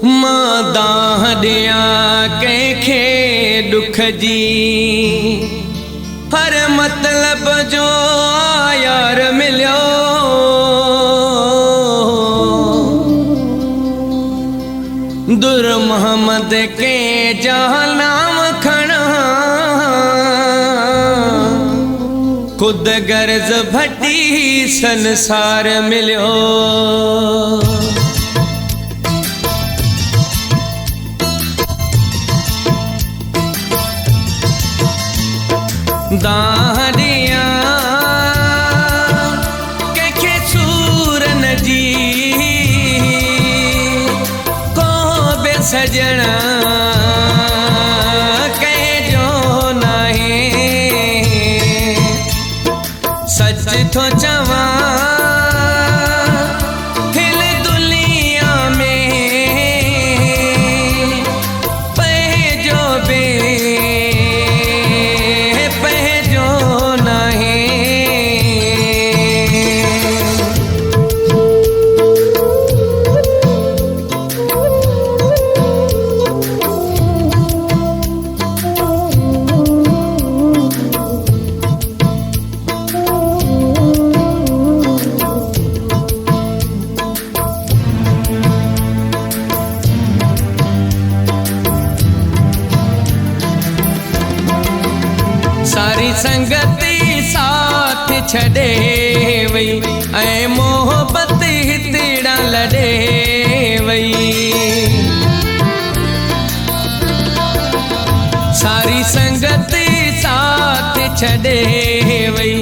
मां दाह ॾियां कंहिंखे दुख जी, हर मतलब जो यार मिलियो। दुर मोहम्मद के जहानाम खणा, खुद गर्ज भटी संसार मिलियो। दाह ॾियां कंहिंखे सूर न जी, को बि सजण कंहिंजो नाहे। सच थो चवां हिन दुनिया में पंहिंजो बि सारी संगति साथ छॾे वई ऐं मोहब्बत हितड़ा लॾे वई। सारी संगति साथ छॾे वई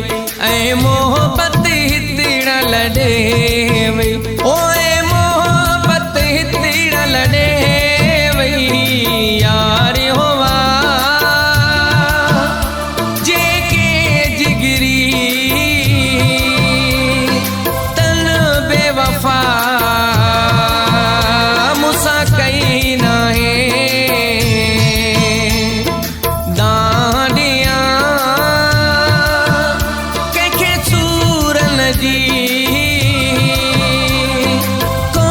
ऐं मोहब्बत हितड़ा लॾे वई। ओए मोहब्बत हितड़ा लॾे वई। यार होवा मुसा कई नाहे। दाह ॾियां कंहिंखे सूर न जी, को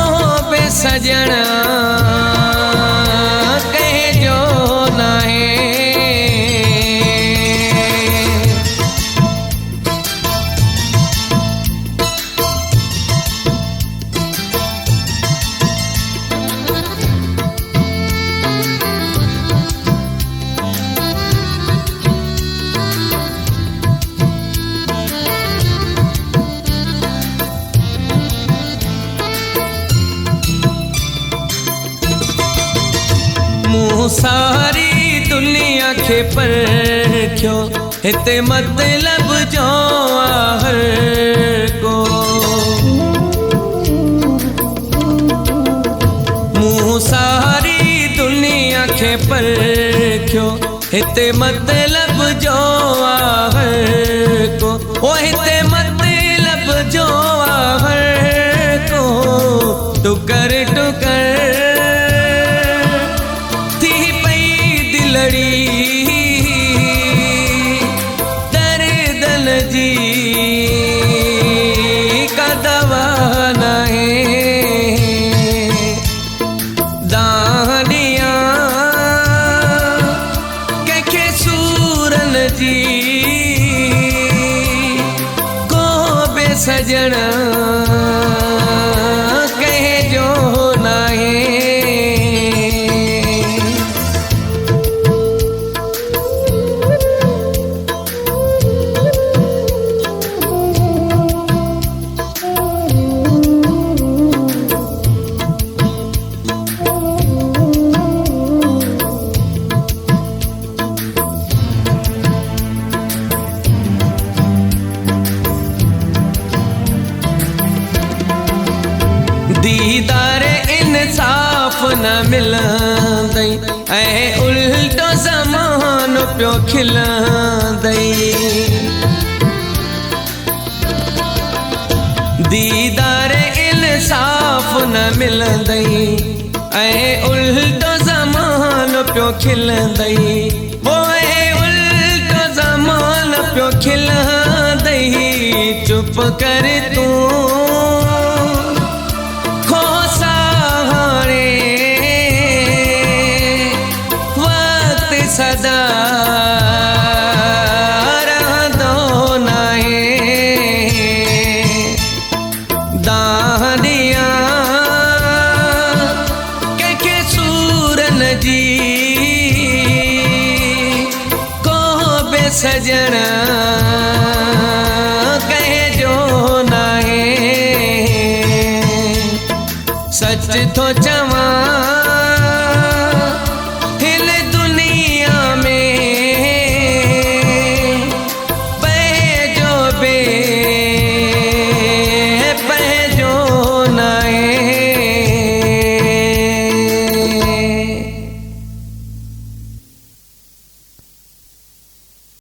बि सजण कंहिंजो नाहे। मूं सारी दुनिया खे परखियो, हिते मतलब जो हर को। मूं सारी दुनिया खे परखियो, हिते मतलब जो हर को। ओ हिते मतलब जो हर को। टुकर टुकर दर्दन जी का दवा नाहे। दाह ॾियां कंहिंखे सूर न जी, को बि सजण कंहिंजो नाहे। दीदार इंसाफ न मिलंदई ऐं उल्टो ज़मानो पियो खिलंदई। दीदार इंसाफ न मिलंदई ऐं उल्टो ज़मानो पियो खिलंदई। ओए उल्टो ज़मानो पियो खिलंदई। चुप कर तूं खोसा हाणे सदा रहंदो नाहे दाहदिया कंहिंखे सूरन जी को बि सजण कंहिंजो नाहे सच थो चवां